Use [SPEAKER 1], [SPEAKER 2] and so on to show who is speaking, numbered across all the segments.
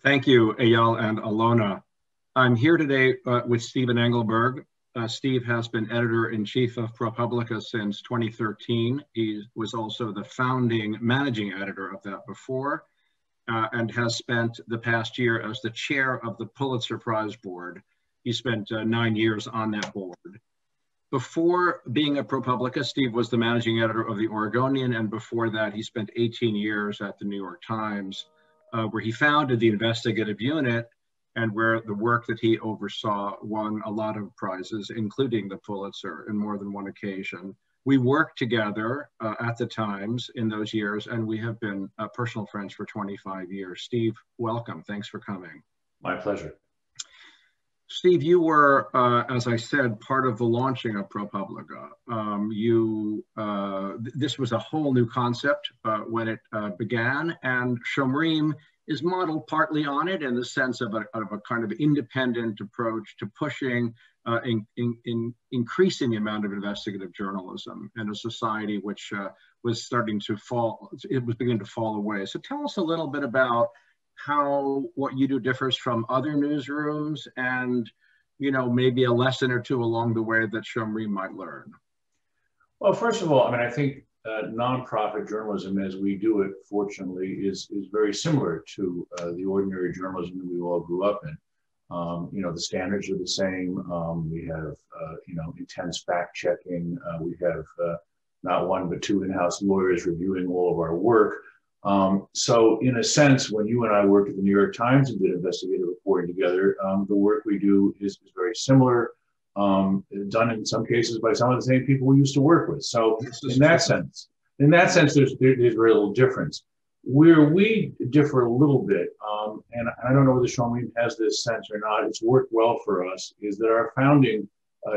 [SPEAKER 1] Thank you, Eyal and Alona. I'm here today with Stephen Engelberg. Steve has been editor-in-chief of ProPublica since 2013. He was also the founding managing editor of that before, and has spent the past year as the chair of the Pulitzer Prize board. He spent 9 years on that board. Before being at ProPublica, Steve was the managing editor of the Oregonian, and before that, he spent 18 years at the New York Times, where he founded the investigative unit and where the work that he oversaw won a lot of prizes, including the Pulitzer in more than one occasion. We worked together at the Times in those years, and we have been personal friends for 25 years. Steve, welcome. Thanks for coming.
[SPEAKER 2] My pleasure.
[SPEAKER 1] Steve, you were, as I said, part of the launching of ProPublica. This was a whole new concept when it began, and Shomrim is modeled partly on it in the sense of a kind of independent approach to pushing, increasing the amount of investigative journalism in a society which was starting to fall, it was beginning to fall away. So tell us a little bit about how what you do differs from other newsrooms and, you know, maybe a lesson or two along the way that Shomrim might learn.
[SPEAKER 2] Well, first of all, I mean, I think nonprofit journalism as we do it, fortunately, is very similar to the ordinary journalism that we all grew up in. You know, the standards are the same. We have, you know, intense fact checking. We have not one, but two in-house lawyers reviewing all of our work. So in a sense, when you and I worked at the New York Times and did investigative reporting together, the work we do is very similar, done in some cases by some of the same people we used to work with. So in that sense, there's very little difference. Where we differ a little bit, and I don't know whether Shomrim has this sense or not, it's worked well for us, is that our founding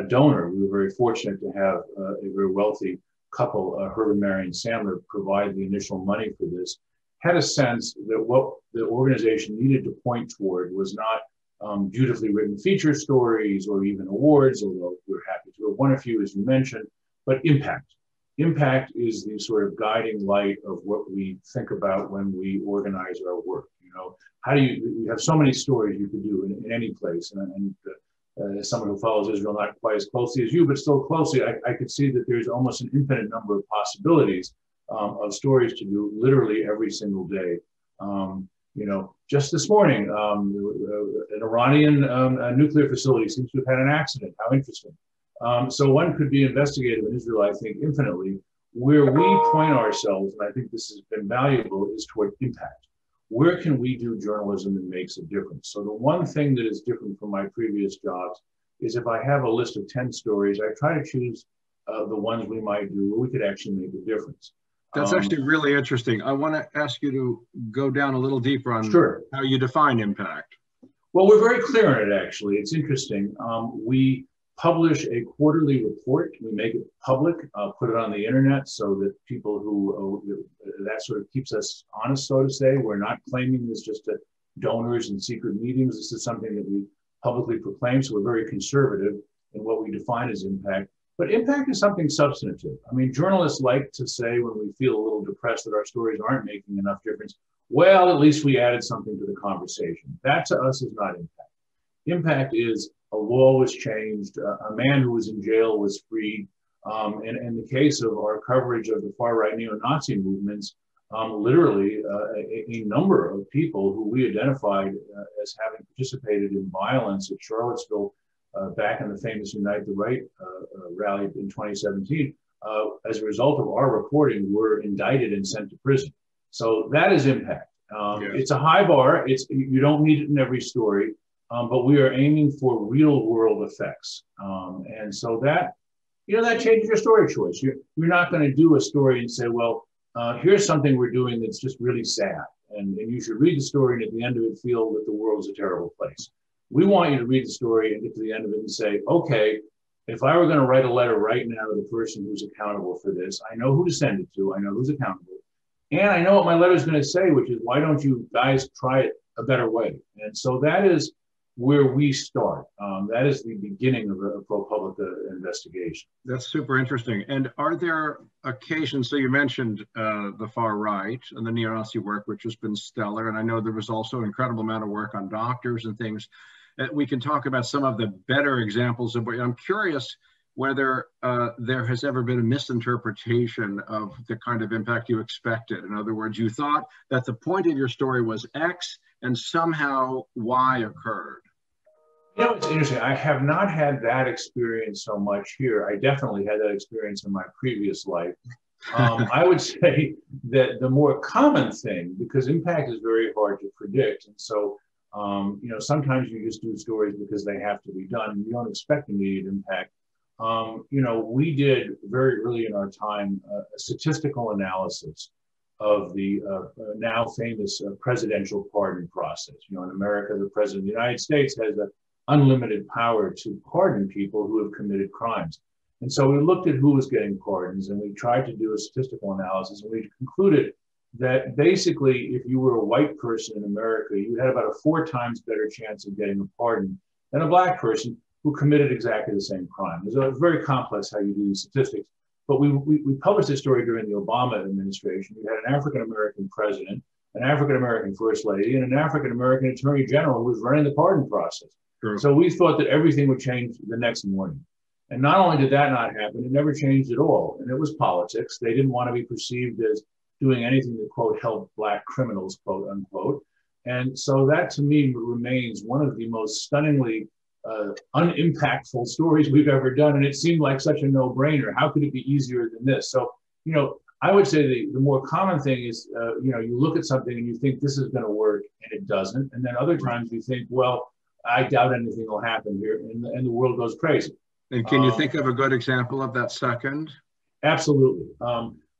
[SPEAKER 2] donor, we were very fortunate to have a very wealthy couple, Herb and Marion Sandler, provide the initial money for this, had a sense that what the organization needed to point toward was not beautifully written feature stories or even awards, although we're happy to have won a few, as you mentioned, but impact. Impact is the sort of guiding light of what we think about when we organize our work. You know, how do you have so many stories you could do in any place, and as someone who follows Israel not quite as closely as you, but still closely, I could see that there's almost an infinite number of possibilities of stories to do literally every single day. You know, just this morning, an Iranian nuclear facility seems to have had an accident. How interesting. So one could be investigative in Israel, I think, infinitely. Where we point ourselves, and I think this has been valuable, is toward impact. Where can we do journalism that makes a difference? So the one thing that is different from my previous jobs is if I have a list of 10 stories, I try to choose the ones we might do where we could actually make a difference.
[SPEAKER 1] That's actually really interesting. I want to ask you to go down a little deeper on how you define impact.
[SPEAKER 2] Well, we're very clear on it, actually. It's interesting. We publish a quarterly report. We make it public, put it on the internet so that people who, that sort of keeps us honest, so to say. We're not claiming this just to donors and secret meetings. This is something that we publicly proclaim. So we're very conservative in what we define as impact. But impact is something substantive. I mean, journalists like to say when we feel a little depressed that our stories aren't making enough difference, well, at least we added something to the conversation. That to us is not impact. Impact is a law was changed, a man who was in jail was freed. And in the case of our coverage of the far-right neo-Nazi movements, literally a number of people who we identified as having participated in violence at Charlottesville back in the famous Unite the Right rally in 2017, as a result of our reporting, were indicted and sent to prison. So that is impact. It's a high bar. You don't need it in every story. But we are aiming for real world effects. And so that, you know, that changes your story choice. You're not going to do a story and say, well, here's something we're doing that's just really sad. And you should read the story and at the end of it feel that the world is a terrible place. We want you to read the story and get to the end of it and say, okay, if I were going to write a letter right now to the person who's accountable for this, I know who to send it to, I know who's accountable, and I know what my letter is going to say, which is, why don't you guys try it a better way? And so that is where we start. That is the beginning of a ProPublica investigation.
[SPEAKER 1] That's super interesting. And are there occasions, so you mentioned the far right and the neo-Nazi work, which has been stellar, and I know there was also an incredible amount of work on doctors and things. We can talk about some of the better examples of what I'm curious whether there has ever been a misinterpretation of the kind of impact you expected. In other words, you thought that the point of your story was X and somehow Y occurred.
[SPEAKER 2] You know, it's interesting. I have not had that experience so much here. I definitely had that experience in my previous life. I would say that the more common thing, because impact is very hard to predict, and so you know, sometimes you just do stories because they have to be done. You don't expect immediate impact. You know, we did very early in our time a statistical analysis of the now famous presidential pardon process. You know, in America, the president of the United States has the unlimited power to pardon people who have committed crimes. And so we looked at who was getting pardons, and we tried to do a statistical analysis, and we concluded that basically, if you were a white person in America, you had about a 4 times better chance of getting a pardon than a black person who committed exactly the same crime. It's very complex how you do these statistics, but we published this story during the Obama administration. We had an African-American president, an African-American first lady, and an African-American attorney general who was running the pardon process. Sure. So we thought that everything would change the next morning. And not only did that not happen, it never changed at all. And it was politics. They didn't want to be perceived as doing anything that, quote, helped black criminals, quote, unquote. And so that, to me, remains one of the most stunningly unimpactful stories we've ever done. And it seemed like such a no-brainer. How could it be easier than this? So, you know, I would say the more common thing is, you know, you look at something and you think this is going to work, and it doesn't. And then other times you think, well, I doubt anything will happen here, and the world goes crazy.
[SPEAKER 1] And can you think of a good example of that second?
[SPEAKER 2] Absolutely.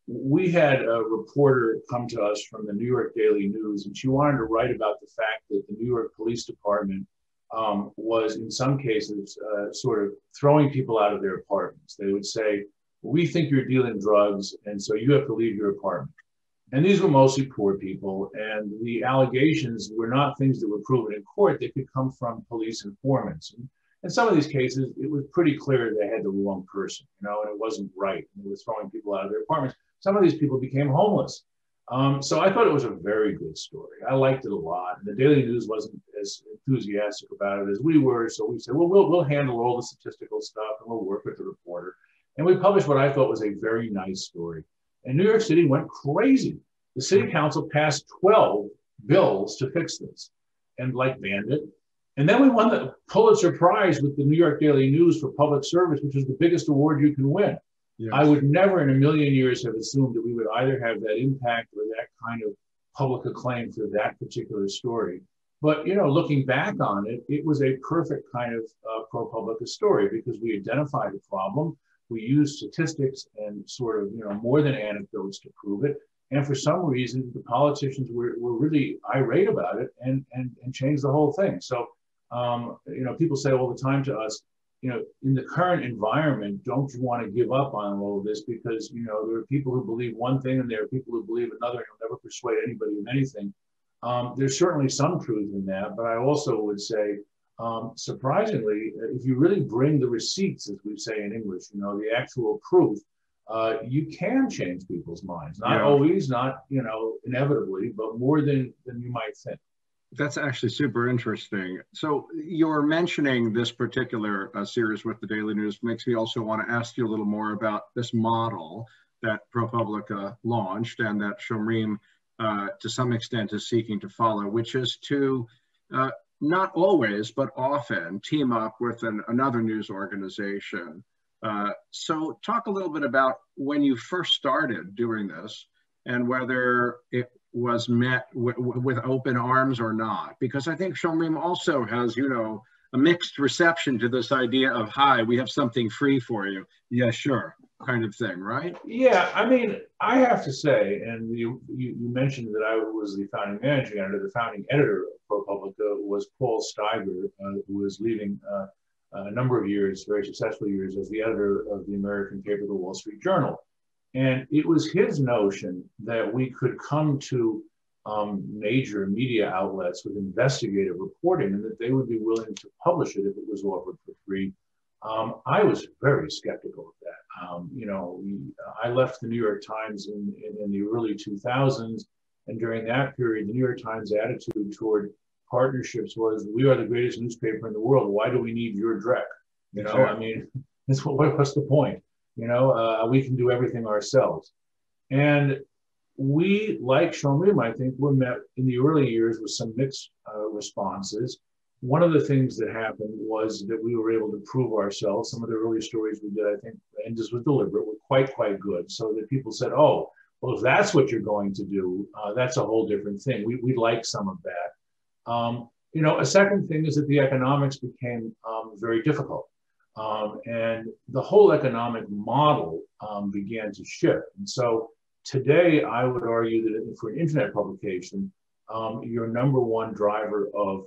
[SPEAKER 2] We had a reporter come to us from the New York Daily News, and she wanted to write about the fact that the New York Police Department was, in some cases, sort of throwing people out of their apartments. They would say, we think you're dealing drugs, and so you have to leave your apartment. And these were mostly poor people, and the allegations were not things that were proven in court. They could come from police informants. And in some of these cases, it was pretty clear they had the wrong person, you know, and it wasn't right. And they were throwing people out of their apartments. Some of these people became homeless. So I thought it was a very good story. I liked it a lot. And the Daily News wasn't as enthusiastic about it as we were. So we said, well, we'll handle all the statistical stuff, and we'll work with the reporter. And we published what I thought was a very nice story. And New York City went crazy. The city council passed 12 bills to fix this and like banned it. And then we won the Pulitzer Prize with the New York Daily News for public service, which is the biggest award you can win. Yes. I would never in a million years have assumed that we would either have that impact or that kind of public acclaim for that particular story. But, you know, looking back on it, it was a perfect kind of ProPublica story because we identified a problem. We used statistics and sort of, you know, more than anecdotes to prove it. And for some reason, the politicians were really irate about it and changed the whole thing. So, you know, people say all the time to us, you know, in the current environment, don't you want to give up on all of this? Because, you know, there are people who believe one thing and there are people who believe another, and you'll never persuade anybody of anything. There's certainly some truth in that, but I also would say, surprisingly, if you really bring the receipts, as we say in English, you know, the actual proof, you can change people's minds. Not always, not, you know, inevitably, but more than you might think.
[SPEAKER 1] That's actually super interesting. So you're mentioning this particular series with the Daily News makes me also want to ask you a little more about this model that ProPublica launched and that Shomrim, to some extent, is seeking to follow, which is to not always, but often team up with another news organization. So talk a little bit about when you first started doing this and whether it was met with open arms or not, because I think Shomrim also has, you know, a mixed reception to this idea of, hi, we have something free for you. Yeah, sure, kind of thing, right?
[SPEAKER 2] Yeah, I mean, I have to say, and you mentioned that I was the founding managing editor. The founding editor of ProPublica was Paul Steiger, who was leading a number of years, very successful years, as the editor of the American paper, the Wall Street Journal. And it was his notion that we could come to major media outlets with investigative reporting, and that they would be willing to publish it if it was offered for free. I was very skeptical of that. I left the New York Times in the early 2000s, and during that period, the New York Times attitude toward partnerships was, we are the greatest newspaper in the world. Why do we need your dreck? I mean, what's the point? We can do everything ourselves. And we, like Shomrim, I think, were met in the early years with some mixed responses. One of the things that happened was that we were able to prove ourselves. Some of the early stories we did, I think, and this was deliberate, were quite good. So that people said, oh, well, if that's what you're going to do, that's a whole different thing. We like some of that. A second thing is that the economics became very difficult. And the whole economic model began to shift. And so today, I would argue that for an internet publication, your number one driver of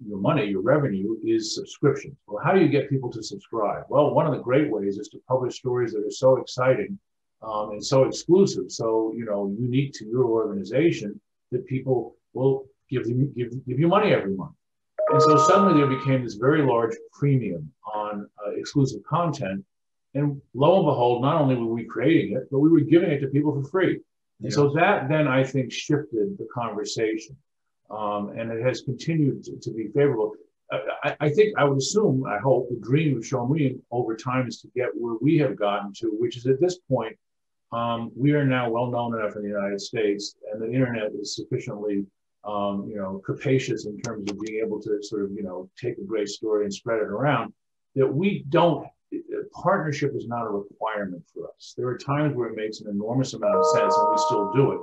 [SPEAKER 2] your money, your revenue, is subscriptions. Well, how do you get people to subscribe? Well, one of the great ways is to publish stories that are so exciting and so exclusive, so unique to your organization, that people will give you money every month. And so suddenly there became this very large premium on exclusive content. And lo and behold, not only were we creating it, but we were giving it to people for free. And so that then, I think, shifted the conversation. And it has continued to be favorable. I think, I would assume, I hope, the dream of Shomrim over time is to get where we have gotten to, which is at this point, we are now well known enough in the United States, and the internet is sufficiently capacious in terms of being able to sort of, take a great story and spread it around, that we don't, partnership is not a requirement for us. There are times where it makes an enormous amount of sense and we still do it.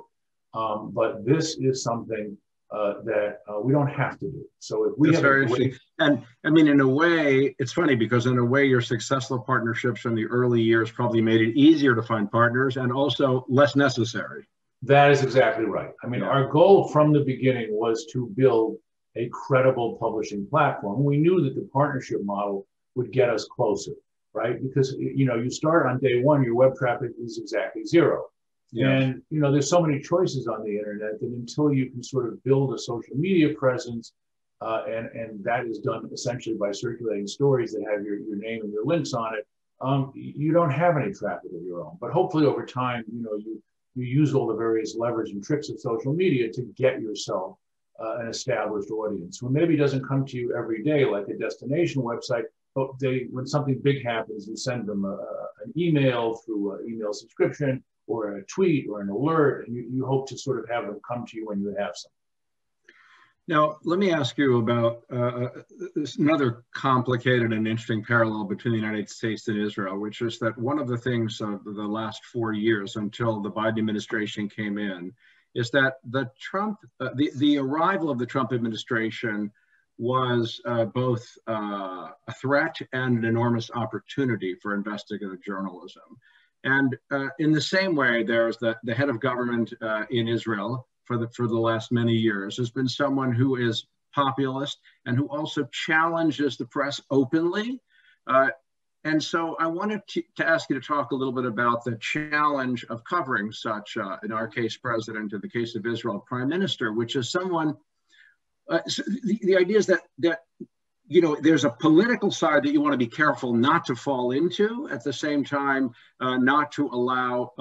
[SPEAKER 2] But this is something that we don't have to do. So if we
[SPEAKER 1] That's
[SPEAKER 2] have
[SPEAKER 1] very interesting. And I mean, in a way, it's funny because in a way, your successful partnerships in the early years probably made it easier to find partners and also less necessary.
[SPEAKER 2] That is exactly right. I mean, our goal from the beginning was to build a credible publishing platform. We knew that the partnership model would get us closer, right? Because, you start on day one, your web traffic is exactly zero. Yeah. And, there's so many choices on the internet that until you can sort of build a social media presence, and that is done essentially by circulating stories that have your name and your links on it, you don't have any traffic of your own. But hopefully over time, you use all the various levers and tricks of social media to get yourself an established audience who maybe doesn't come to you every day like a destination website, but when something big happens, you send them an email through an email subscription or a tweet or an alert, and you hope to sort of have them come to you when you have some.
[SPEAKER 1] Now, let me ask you about another complicated and interesting parallel between the United States and Israel, which is that one of the things of the last 4 years until the Biden administration came in is that the arrival of the Trump administration was both a threat and an enormous opportunity for investigative journalism. And in the same way, there's the head of government in Israel for the last many years has been someone who is populist and who also challenges the press openly. And so I wanted to ask you to talk a little bit about the challenge of covering such, in our case, president, in the case of Israel, prime minister, which is someone, so the idea is that there's a political side that you want to be careful not to fall into, at the same time, not to allow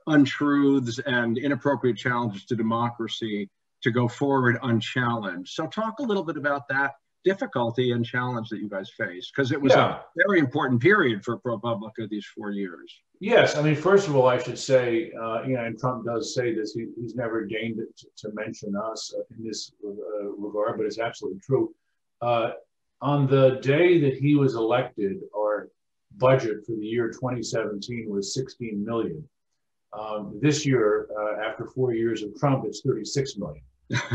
[SPEAKER 1] untruths and inappropriate challenges to democracy to go forward unchallenged. So talk a little bit about that difficulty and challenge that you guys faced, because it was a very important period for ProPublica these 4 years.
[SPEAKER 2] Yes, I mean, first of all, I should say, and Trump does say this, he's never deigned to mention us in this regard, but it's absolutely true. On the day that he was elected, our budget for the year 2017 was $16 million. This year, after 4 years of Trump, it's $36 million.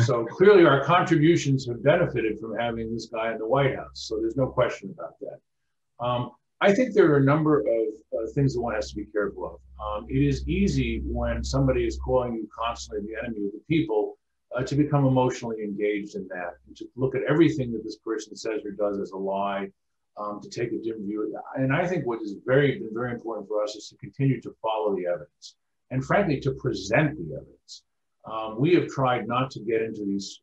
[SPEAKER 2] So clearly our contributions have benefited from having this guy in the White House. So there's no question about that. I think there are a number of things that one has to be careful of. It is easy when somebody is calling you constantly the enemy of the people to become emotionally engaged in that, and to look at everything that this person says or does as a lie, to take a different view. And I think what has been very important for us is to continue to follow the evidence, and frankly, to present the evidence. We have tried not to get into these,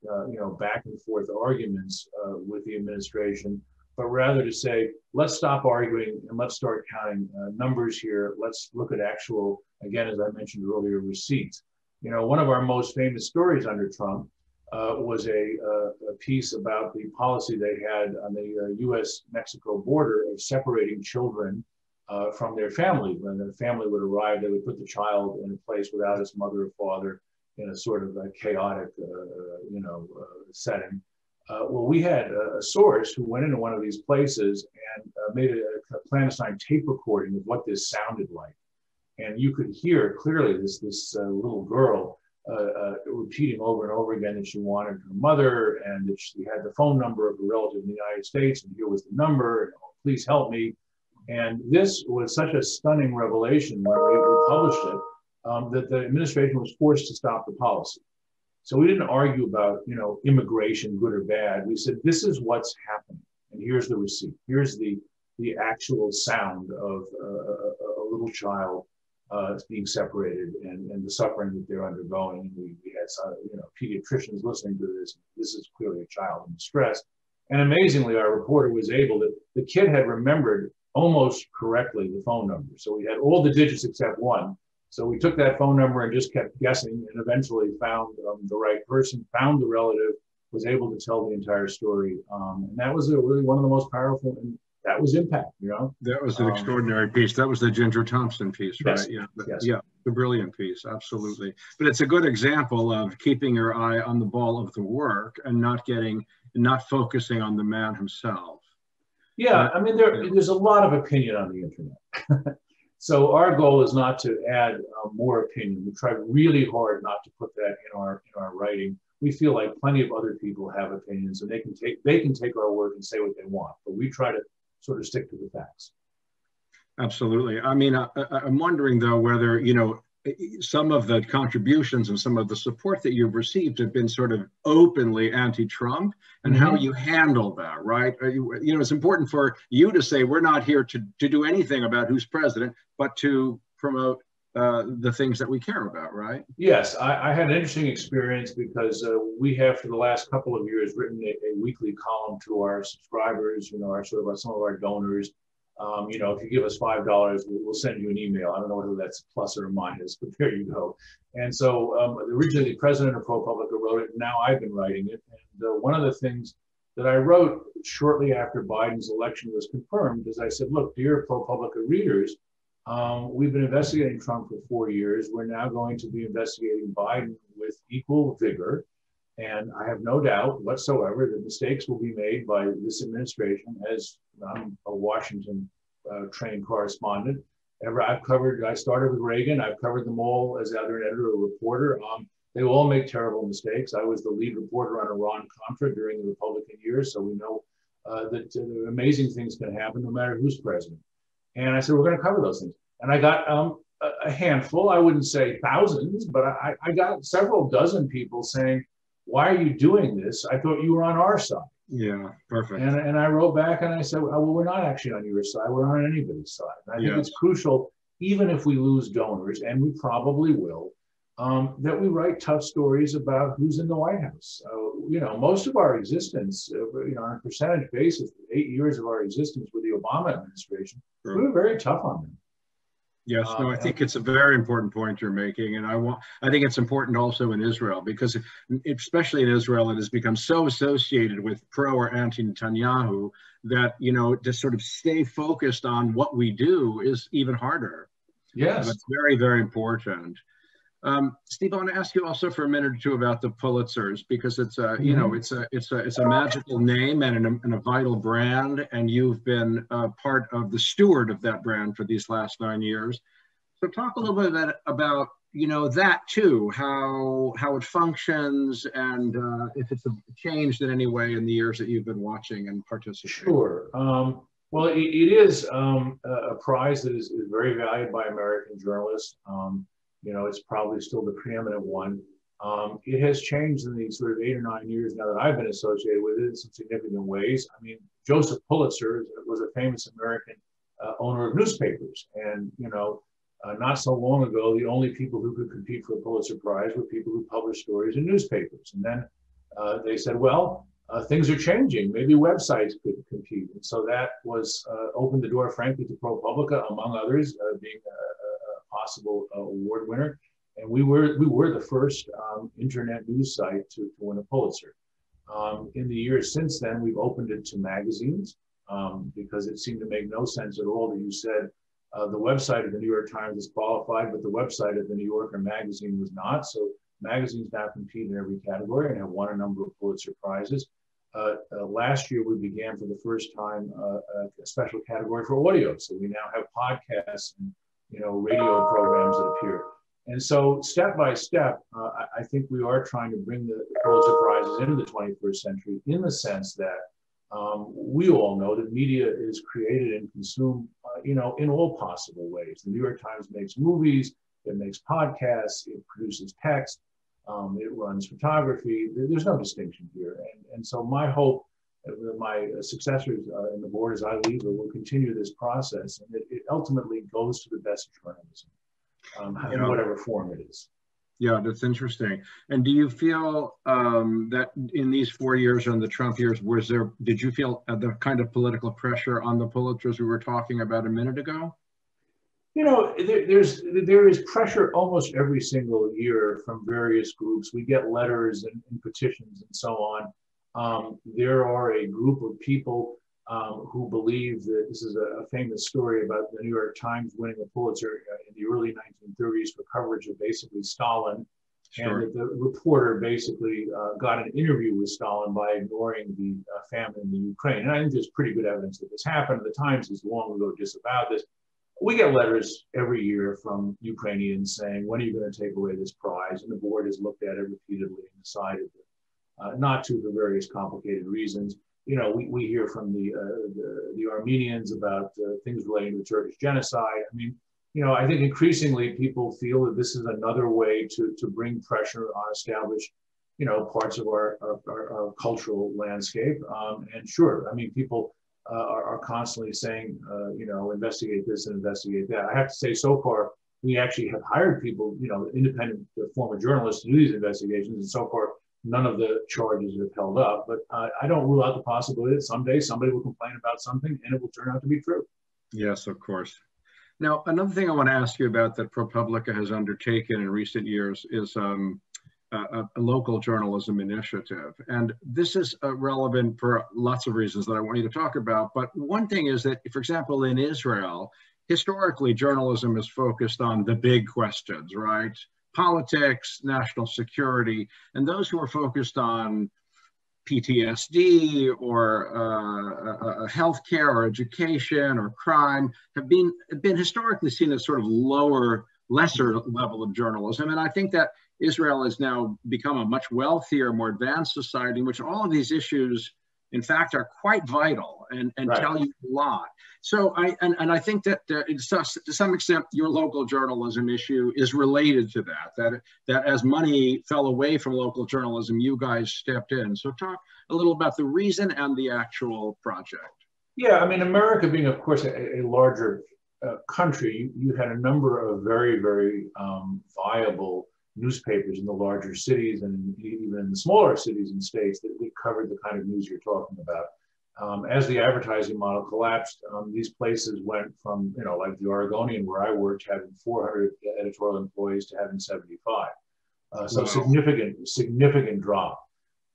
[SPEAKER 2] back and forth arguments with the administration, but rather to say, let's stop arguing and let's start counting numbers here. Let's look at actual, again, as I mentioned earlier, receipts. One of our most famous stories under Trump was a piece about the policy they had on the U.S.-Mexico border of separating children from their family. When the family would arrive, they would put the child in a place without his mother or father in a sort of a chaotic, setting. Well, we had a source who went into one of these places and made a clandestine tape recording of what this sounded like. And you could hear clearly this little girl repeating over and over again that she wanted her mother and that she had the phone number of a relative in the United States, and here was the number, and, oh, please help me. And this was such a stunning revelation when we published it that the administration was forced to stop the policy. So we didn't argue about, immigration, good or bad. We said, this is what's happening, and here's the receipt. Here's the actual sound of a little child being separated and the suffering that they're undergoing. We had pediatricians listening to this. This is clearly a child in distress. And amazingly, our reporter was able to, the kid had remembered almost correctly the phone number. So we had all the digits except one. So we took that phone number and just kept guessing and eventually found the right person, found the relative, was able to tell the entire story. And that was really one of the most powerful, and that was impact, That was
[SPEAKER 1] an extraordinary piece. That was the Ginger Thompson piece, right?
[SPEAKER 2] Yes,
[SPEAKER 1] yeah,
[SPEAKER 2] yes.
[SPEAKER 1] Yeah, the brilliant piece, absolutely. But it's a good example of keeping your eye on the ball of the work and not focusing on the man himself.
[SPEAKER 2] Yeah, I mean, there's a lot of opinion on the internet. So our goal is not to add more opinion. We try really hard not to put that in our writing. We feel like plenty of other people have opinions, and they can take our work and say what they want. But we try to sort of stick to the facts.
[SPEAKER 1] Absolutely. I mean, I'm wondering though whether some of the contributions and some of the support that you've received have been sort of openly anti-Trump, and how you handle that, right? It's important for you to say, we're not here to do anything about who's president, but to promote the things that we care about, right?
[SPEAKER 2] Yes, I had an interesting experience because we have for the last couple of years written a weekly column to our subscribers, some of our donors. If you give us $5, we'll send you an email. I don't know whether that's a plus or a minus, but there you go. And so originally the president of ProPublica wrote it. Now I've been writing it. And one of the things that I wrote shortly after Biden's election was confirmed is I said, look, dear ProPublica readers, we've been investigating Trump for 4 years. We're now going to be investigating Biden with equal vigor. And I have no doubt whatsoever that mistakes will be made by this administration. As I'm a Washington trained correspondent. I started with Reagan. I've covered them all as either an editor or reporter. They will all make terrible mistakes. I was the lead reporter on Iran-Contra during the Republican years, so we know that amazing things can happen no matter who's president. And I said, we're going to cover those things. And I got a handful, I wouldn't say thousands, but I got several dozen people saying, why are you doing this? I thought you were on our side.
[SPEAKER 1] Yeah, perfect.
[SPEAKER 2] And I wrote back and I said, well, we're not actually on your side. We're not on anybody's side. And I think it's crucial, even if we lose donors, and we probably will, that we write tough stories about who's in the White House. Most of our existence, on a percentage basis, 8 years of our existence with the Obama administration, we were very tough on them.
[SPEAKER 1] Yes, no, I think it's a very important point you're making, and I think it's important also in Israel, because especially in Israel, it has become so associated with pro or anti-Netanyahu that to sort of stay focused on what we do is even harder.
[SPEAKER 2] Yes,
[SPEAKER 1] that's very, very important. Steve, I want to ask you also for a minute or two about the Pulitzers, because it's it's a magical name and a vital brand, and you've been part of the steward of that brand for these last 9 years. So talk a little bit about that too, how it functions, and if it's changed in any way in the years that you've been watching and participating.
[SPEAKER 2] Sure. Well, it is a prize that is very valued by American journalists. It's probably still the preeminent one. It has changed in the sort of 8 or 9 years now that I've been associated with it in some significant ways. I mean, Joseph Pulitzer was a famous American owner of newspapers. And, Not so long ago, the only people who could compete for a Pulitzer Prize were people who published stories in newspapers. And then they said, well, things are changing. Maybe websites could compete. And so that was opened the door, frankly, to ProPublica, among others, being a possible award winner. And we were the first internet news site to win a Pulitzer. In the years since then, we've opened it to magazines because it seemed to make no sense at all that you said the website of the New York Times is qualified, but the website of the New Yorker magazine was not. So magazines now compete in every category and have won a number of Pulitzer Prizes. Last year, we began for the first time a special category for audio. So we now have podcasts and radio programs that appear. And so step by step, I think we are trying to bring the Pulitzer Prizes into the 21st century in the sense that we all know that media is created and consumed, in all possible ways. The New York Times makes movies, it makes podcasts, it produces text, it runs photography. There's no distinction here. And so my hope that my successors in the board as I leave will continue this process, and it ultimately goes to the best journalism. In whatever form it is.
[SPEAKER 1] Yeah, that's interesting. And do you feel that in these 4 years and the Trump years, did you feel the kind of political pressure on the Pulitzers we were talking about a minute ago?
[SPEAKER 2] There is pressure almost every single year from various groups. We get letters and petitions and so on. There are a group of people who believe that this is a famous story about the New York Times winning a Pulitzer in the early 1930s for coverage of basically Stalin. Sure. And that the reporter basically got an interview with Stalin by ignoring the famine in the Ukraine. And I think there's pretty good evidence that this happened. The Times has long ago disavowed this. We get letters every year from Ukrainians saying, when are you going to take away this prize? And the board has looked at it repeatedly and decided not to for various complicated reasons. We hear from the Armenians about things relating to the Turkish genocide. I mean, I think increasingly people feel that this is another way to bring pressure on established, parts of our cultural landscape. And sure, I mean, people are constantly saying, investigate this and investigate that. I have to say, so far, we actually have hired people, independent former journalists to do these investigations, and so far, none of the charges have held up, but I don't rule out the possibility that someday somebody will complain about something and it will turn out to be true.
[SPEAKER 1] Yes, of course. Now, another thing I want to ask you about that ProPublica has undertaken in recent years is a local journalism initiative. And this is relevant for lots of reasons that I want you to talk about. But one thing is that, for example, in Israel, historically, journalism is focused on the big questions, right? Politics, national security, and those who are focused on PTSD or healthcare or education or crime have been historically seen as sort of lesser level of journalism. And I think that Israel has now become a much wealthier, more advanced society in which all of these issues, in fact, are quite vital and right. Tell you a lot. So I think that to some extent, your local journalism issue is related to that as money fell away from local journalism, you guys stepped in. So talk a little about the reason and the actual project.
[SPEAKER 2] Yeah, I mean, America being, of course, a larger country, you had a number of very, very viable newspapers in the larger cities and even in the smaller cities and states that covered the kind of news you're talking about. As the advertising model collapsed, these places went from, like the Oregonian where I worked, having 400 editorial employees to having 75. So significant drop.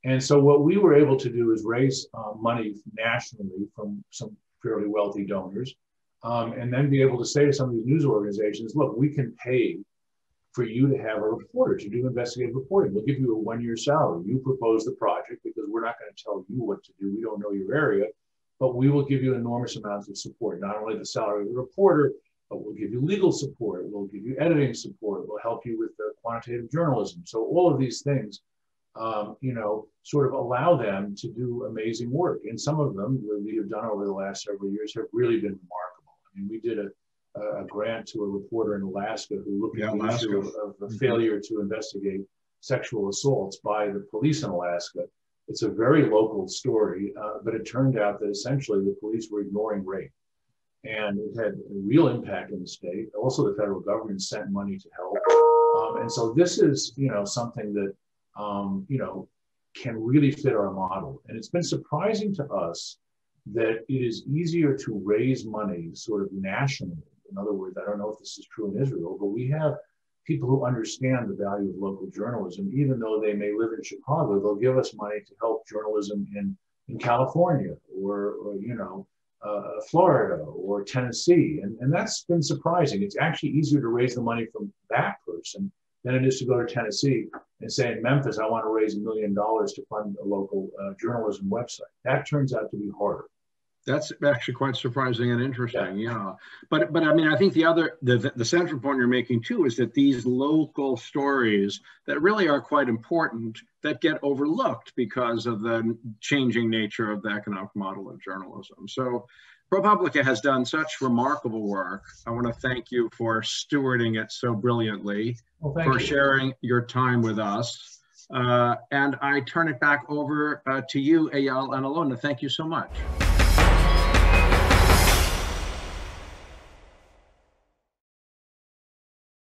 [SPEAKER 2] And so what we were able to do is raise money nationally from some fairly wealthy donors, and then be able to say to some of these news organizations, look, we can pay for you to have a reporter to do investigative reporting. We'll give you a one-year salary. You propose the project because we're not going to tell you what to do. We don't know your area, but we will give you enormous amounts of support. Not only the salary of the reporter, but we'll give you legal support. We'll give you editing support. We'll help you with the quantitative journalism. So all of these things, sort of allow them to do amazing work. And some of them that we have done over the last several years have really been remarkable. I mean, we did a grant to a reporter in Alaska who looked at the issue of the failure to investigate sexual assaults by the police in Alaska. It's a very local story, but it turned out that essentially the police were ignoring rape. and it had a real impact in the state. Also, the federal government sent money to help. And so this is, something that, can really fit our model. And it's been surprising to us that it is easier to raise money sort of nationally. In other words, I don't know if this is true in Israel, but we have people who understand the value of local journalism. Even though they may live in Chicago, they'll give us money to help journalism in California or Florida or Tennessee. And that's been surprising. It's actually easier to raise the money from that person than it is to go to Tennessee and say, in Memphis, I want to raise $1 million to fund a local journalism website. That turns out to be harder.
[SPEAKER 1] That's actually quite surprising and interesting, yeah. But I mean, I think the central point you're making too is that these local stories that really are quite important that get overlooked because of the changing nature of the economic model of journalism. So ProPublica has done such remarkable work. I want to thank you for stewarding it so brilliantly, for sharing your time with us. And I turn it back over to you, Eyal and Alona. Thank you so much.